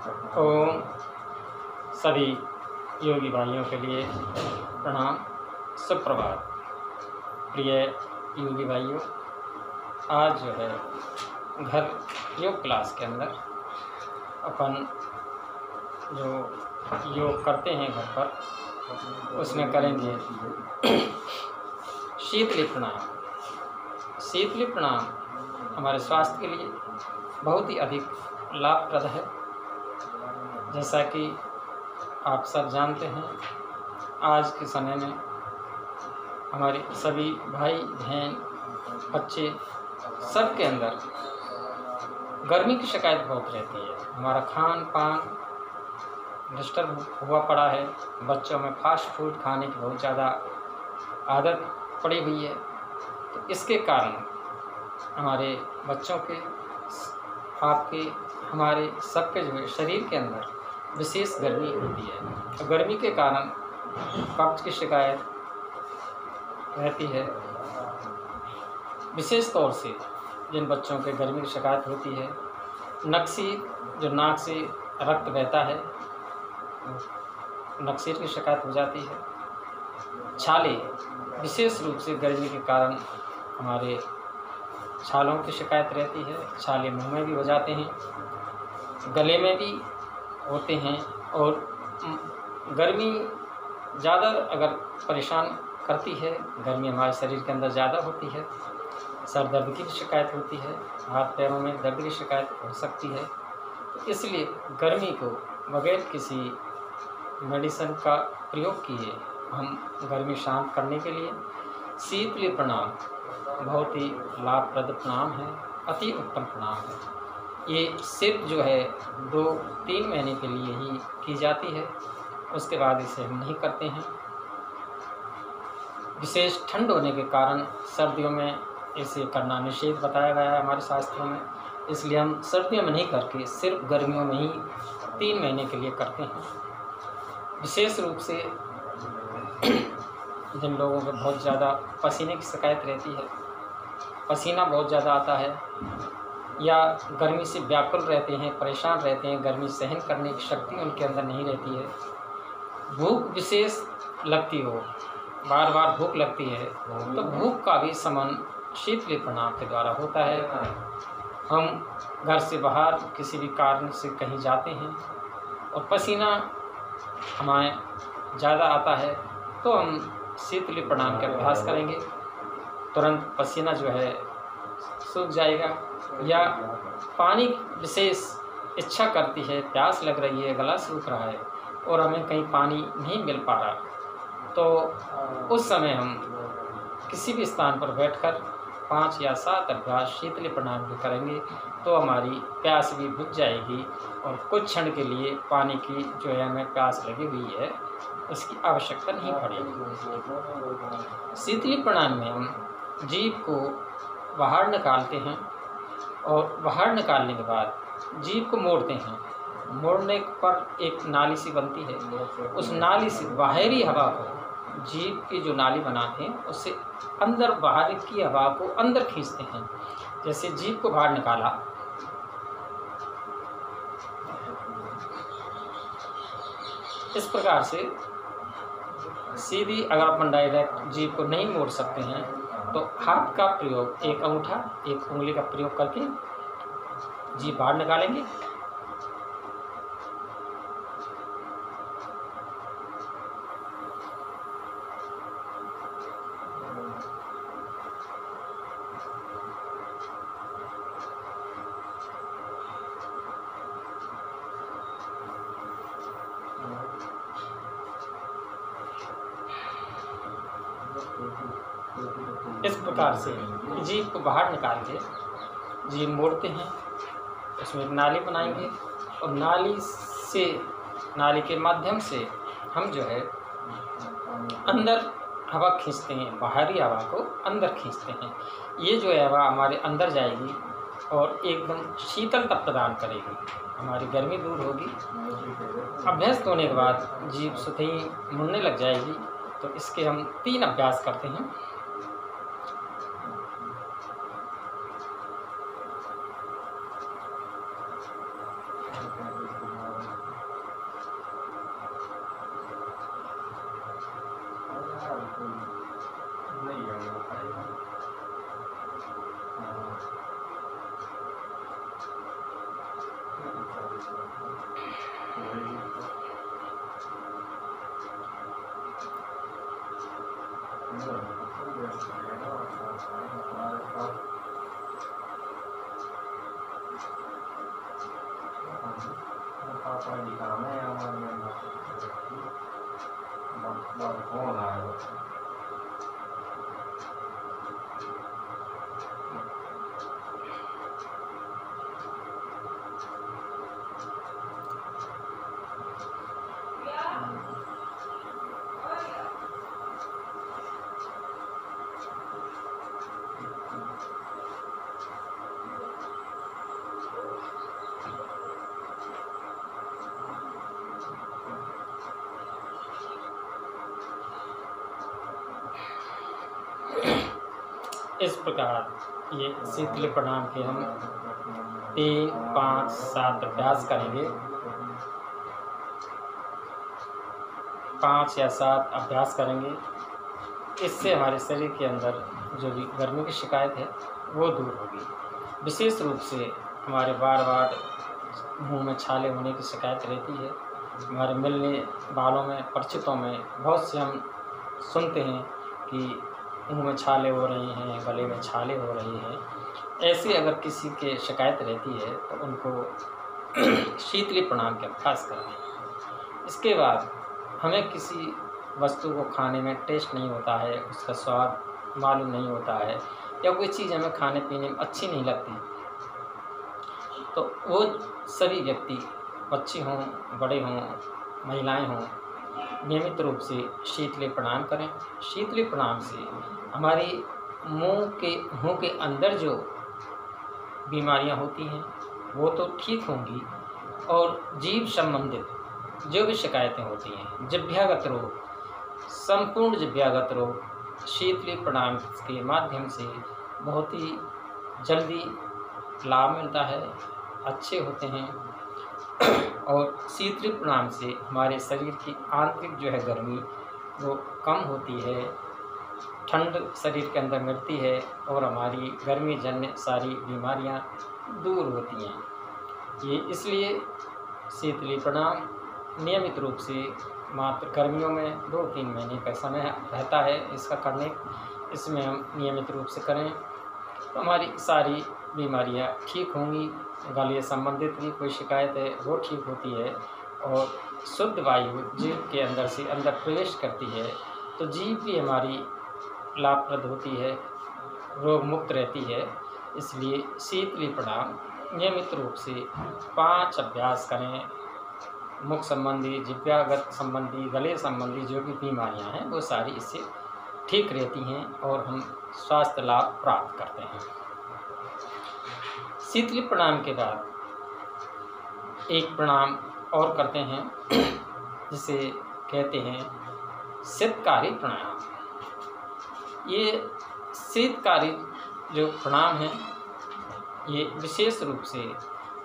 ओम सभी योगी भाइयों के लिए प्रणाम, सुप्रभात। प्रिय योगी भाइयों, आज जो है घर योग क्लास के अंदर अपन जो योग करते हैं घर पर, उसमें करेंगे शीतली प्राणायाम। शीतली प्राणायाम हमारे स्वास्थ्य के लिए बहुत ही अधिक लाभप्रद है। जैसा कि आप सब जानते हैं, आज के समय में हमारे सभी भाई बहन बच्चे सबके अंदर गर्मी की शिकायत बहुत रहती है। हमारा खान पान डिस्टर्ब हुआ पड़ा है, बच्चों में फास्ट फूड खाने की बहुत ज़्यादा आदत पड़ी हुई है। तो इसके कारण हमारे बच्चों के, आपके, हमारे सबके जो है शरीर के अंदर विशेष गर्मी होती है। तो गर्मी के कारण कब्ज की शिकायत रहती है। विशेष तौर से जिन बच्चों के गर्मी की शिकायत होती है, नक्सीर, जो नाक से रक्त बहता है, नक्सीर की शिकायत हो जाती है। छाले, विशेष रूप से गर्मी के कारण हमारे छालों की शिकायत रहती है। छाले मुंह में भी हो जाते हैं, गले में भी होते हैं। और गर्मी ज़्यादा अगर परेशान करती है, गर्मी हमारे शरीर के अंदर ज़्यादा होती है, सर दर्द की भी शिकायत होती है, हाथ पैरों में दर्द की शिकायत हो सकती है। इसलिए गर्मी को बगैर किसी मेडिसिन का प्रयोग किए हम गर्मी शांत करने के लिए शीतली प्राणायाम बहुत ही लाभप्रद प्राणायाम है, अति उत्तम प्राणायाम है। ये सिर्फ जो है 2-3 महीने के लिए ही की जाती है, उसके बाद इसे हम नहीं करते हैं। विशेष ठंड होने के कारण सर्दियों में इसे करना निषेध बताया गया है हमारे शास्त्रों में। इसलिए हम सर्दियों में नहीं करके सिर्फ गर्मियों में ही 3 महीने के लिए करते हैं। विशेष रूप से जिन लोगों को बहुत ज़्यादा पसीने की शिकायत रहती है, पसीना बहुत ज़्यादा आता है, या गर्मी से व्याकुल रहते हैं, परेशान रहते हैं, गर्मी सहन करने की शक्ति उनके अंदर नहीं रहती है, भूख विशेष लगती हो, बार बार भूख लगती है, तो भूख का भी शमन शीतली प्राणायाम के द्वारा होता है। हम घर से बाहर किसी भी कारण से कहीं जाते हैं और पसीना हमें ज़्यादा आता है, तो हम शीतली प्राणायाम का अभ्यास करेंगे, तुरंत पसीना जो है सूख जाएगा। या पानी विशेष इच्छा करती है, प्यास लग रही है, गला सूख रहा है और हमें कहीं पानी नहीं मिल पा रहा, तो उस समय हम किसी भी स्थान पर बैठकर 5 या 7 अभ्यास शीतली प्राणायाम के करेंगे, तो हमारी प्यास भी बुझ जाएगी और कुछ क्षण के लिए पानी की जो है हमें प्यास लगी हुई है, उसकी आवश्यकता नहीं पड़ेगी। शीतली प्राणायाम में हम जीभ को बाहर निकालते हैं और बाहर निकालने के बाद जीभ को मोड़ते हैं। मोड़ने पर एक नाली सी बनती है, उस नाली से बाहरी हवा को, जीभ की जो नाली बनाते हैं उससे अंदर बाहर की हवा को अंदर खींचते हैं। जैसे जीभ को बाहर निकाला, इस प्रकार से सीधी, अगर अपन डायरेक्ट जीभ को नहीं मोड़ सकते हैं तो हाथ का प्रयोग, एक अंगूठा एक उंगली का प्रयोग करके जीभ बाहर निकालेंगे। इस प्रकार से जीभ को बाहर निकाल के जीभ मोड़ते हैं, उसमें एक नाली बनाएंगे और नाली के माध्यम से हम जो है अंदर हवा खींचते हैं, बाहरी हवा को अंदर खींचते हैं। ये जो है हवा हमारे अंदर जाएगी और एकदम शीतलता प्रदान करेगी, हमारी गर्मी दूर होगी। अभ्यस्त होने के बाद जीभ स्वतः ही मुड़ने लग जाएगी। तो इसके हम 3 अभ्यास करते हैं। इस प्रकार ये शीतली प्रणाम के हम 3, 5, 7 अभ्यास करेंगे। 5 या 7 अभ्यास करेंगे। इससे हमारे शरीर के अंदर जो भी गर्मी की शिकायत है वो दूर होगी। विशेष रूप से हमारे बार बार मुंह में छाले होने की शिकायत रहती है। हमारे मिलने वालों में, परिचितों में बहुत से हम सुनते हैं कि मुंह में छाले हो रहे हैं, गले में छाले हो रहे हैं। ऐसी अगर किसी के शिकायत रहती है तो उनको शीतली प्रणाम के अभ्यास करना। इसके बाद हमें किसी वस्तु को खाने में टेस्ट नहीं होता है, उसका स्वाद मालूम नहीं होता है, या कोई चीज़ हमें खाने पीने में अच्छी नहीं लगती, तो वो सभी व्यक्ति, बच्चे हों, बड़े हों, महिलाएं हों, नियमित रूप से शीतली प्रणाम करें। शीतली प्रणाम से हमारी मुंह के अंदर जो बीमारियां होती हैं वो तो ठीक होंगी, और जीभ संबंधित जो भी शिकायतें होती हैं, जिह्वागत रोग, संपूर्ण जिह्वागत रोग शीतली प्रणाम के माध्यम से बहुत ही जल्दी लाभ मिलता है, अच्छे होते हैं। और शीतली प्रणाम से हमारे शरीर की आंतरिक जो है गर्मी वो कम होती है, ठंड शरीर के अंदर मिलती है, और हमारी गर्मी जन्य सारी बीमारियां दूर होती हैं। ये इसलिए शीतली प्रणाम नियमित रूप से मात्र गर्मियों में 2-3 महीने का समय रहता है इसका करने, इसमें हम नियमित रूप से करें तो हमारी सारी बीमारियां ठीक होंगी। गले संबंधित भी कोई शिकायत है वो ठीक होती है, और शुद्ध वायु जीभ के अंदर से अंदर प्रवेश करती है तो जीभ भी हमारी लाभप्रद होती है, रोग मुक्त रहती है। इसलिए शीतली प्रणाम नियमित रूप से 5 अभ्यास करें। मुख संबंधी, जिह्वागत संबंधी, गले संबंधी जो भी बीमारियां हैं वो सारी इससे ठीक रहती हैं और हम स्वास्थ्य लाभ प्राप्त करते हैं। शीतली प्रणाम के बाद एक प्रणाम और करते हैं जिसे कहते हैं शीतकारी प्रणाम। ये शीतकारी जो प्रणाम है ये विशेष रूप से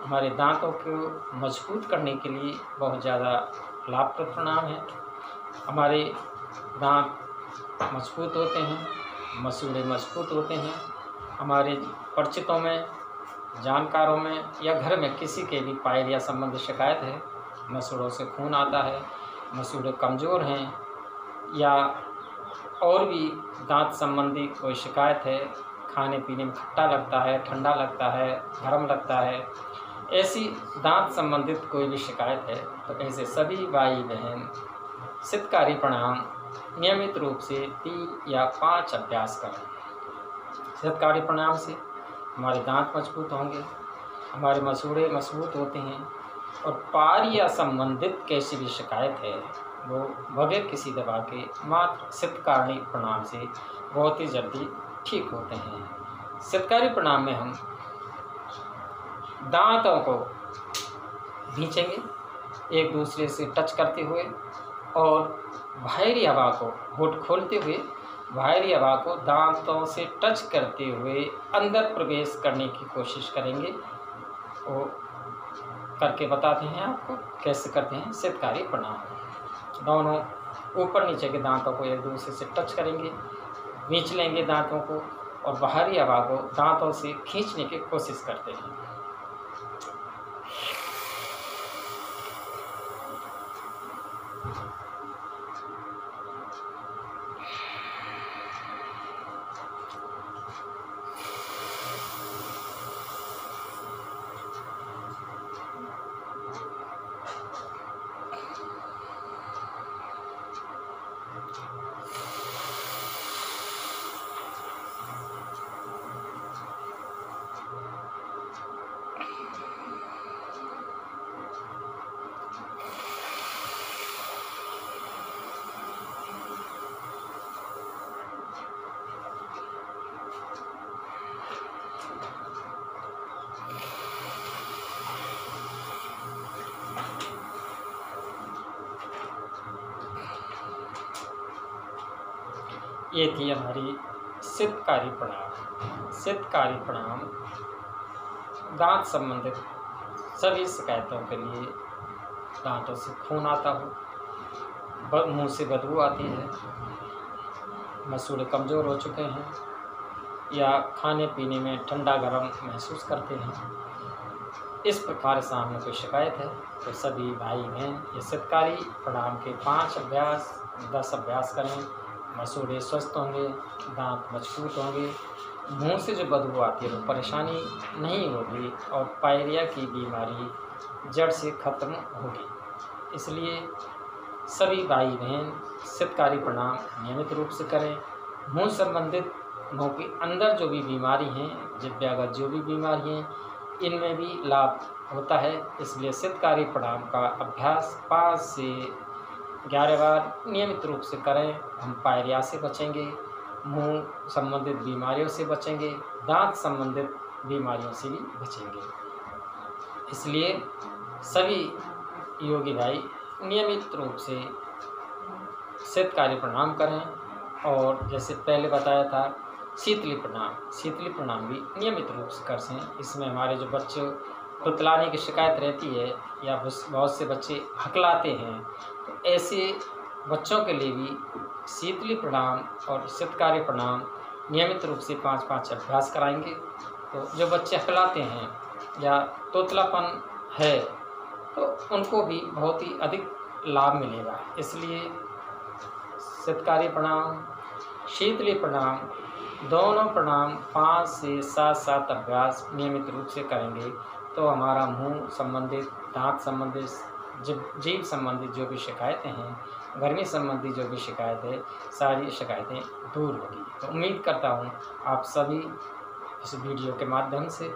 हमारे दांतों को मजबूत करने के लिए बहुत ज़्यादा लाभप्रद प्रणाम है। हमारे दांत मजबूत होते हैं, मसूड़े मजबूत होते हैं। हमारे परिचितों में, जानकारों में या घर में किसी के भी पायरिया या संबंधी शिकायत है, मसूड़ों से खून आता है, मसूड़े कमज़ोर हैं, या और भी दांत संबंधी कोई शिकायत है, खाने पीने में खट्टा लगता है, ठंडा लगता है, गर्म लगता है, ऐसी दांत संबंधित कोई भी शिकायत है तो ऐसे सभी भाई बहन शीतकारी प्रणाम नियमित रूप से 3 या 5 अभ्यास करें। शीतकारी प्रणाम से हमारे दांत मजबूत होंगे, हमारे मसूड़े मजबूत होते हैं, और पायरिया संबंधित कैसी भी शिकायत है वो बगैर किसी दवा के मात्र शीतकारी प्रणाम से बहुत ही जल्दी ठीक होते हैं। शीतकारी प्रणाम में हम दांतों को भींचेंगे एक दूसरे से टच करते हुए, और बाहरी हवा को होठ खोलते हुए बाहरी हवा को दांतों से टच करते हुए अंदर प्रवेश करने की कोशिश करेंगे। वो करके बताते हैं आपको कैसे करते हैं शीतकारी प्रणाम। दोनों ऊपर नीचे के दांतों को एक दूसरे से टच करेंगे, खींच लेंगे दांतों को, और बाहरी हवा को दांतों से खींचने की कोशिश करते हैं। ये थी हमारी शीतकारी प्रणाम। शीतकारी प्रणाम दांत संबंधित सभी शिकायतों के लिए, दांतों से खून आता हो, मुंह से बदबू आती है, मसूड़े कमज़ोर हो चुके हैं या खाने पीने में ठंडा गर्म महसूस करते हैं, इस प्रकार से हमें कोई शिकायत है तो सभी भाई बहन ये शीतकारी प्रणाम के 5 अभ्यास 10 अभ्यास करें। मसूड़े स्वस्थ होंगे, दांत मजबूत होंगे, मुंह से जो बदबू आती है वो परेशानी नहीं होगी और पायरिया की बीमारी जड़ से ख़त्म होगी। इसलिए सभी भाई बहन शीतकारी प्रणाम नियमित रूप से करें। मुंह संबंधित, मुंह के अंदर जो भी बीमारी हैं, जिह्वागत जो भी बीमारी हैं, इनमें भी लाभ होता है। इसलिए शीतकारी प्रणाम का अभ्यास 5 से 11 बार नियमित रूप से करें। हम पायरिया से बचेंगे, मुंह संबंधित बीमारियों से बचेंगे, दांत संबंधित बीमारियों से भी बचेंगे। इसलिए सभी योगी भाई नियमित रूप से शीतकारी प्रणाम करें। और जैसे पहले बताया था शीतली प्रणाम भी नियमित रूप से कर सें। इसमें हमारे जो बच्चे तुतलाने की शिकायत रहती है या बहुत से बच्चे हकलाते हैं, तो ऐसे बच्चों के लिए भी शीतली प्रणाम और शीतकारी प्रणाम नियमित रूप से 5-5 अभ्यास कराएंगे। तो जो बच्चे हकलाते हैं या तोतलापन है तो उनको भी बहुत ही अधिक लाभ मिलेगा। इसलिए शीतकारी प्रणाम, शीतली प्रणाम, दोनों प्रणाम 5 से 7 अभ्यास नियमित रूप से करेंगे तो हमारा मुंह संबंधित, दांत संबंधित, जीभ संबंधित जो भी शिकायतें हैं, गर्मी संबंधी जो भी शिकायत है, सारी शिकायतें दूर होगी। तो उम्मीद करता हूँ आप सभी इस वीडियो के माध्यम से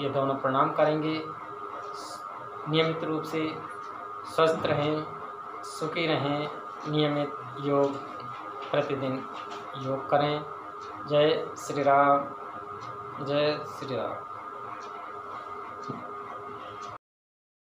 ये दोनों प्रणाम करेंगे, नियमित रूप से स्वस्थ रहें, सुखी रहें, नियमित योग प्रतिदिन योग करें। जय श्री राम, जय श्री राम।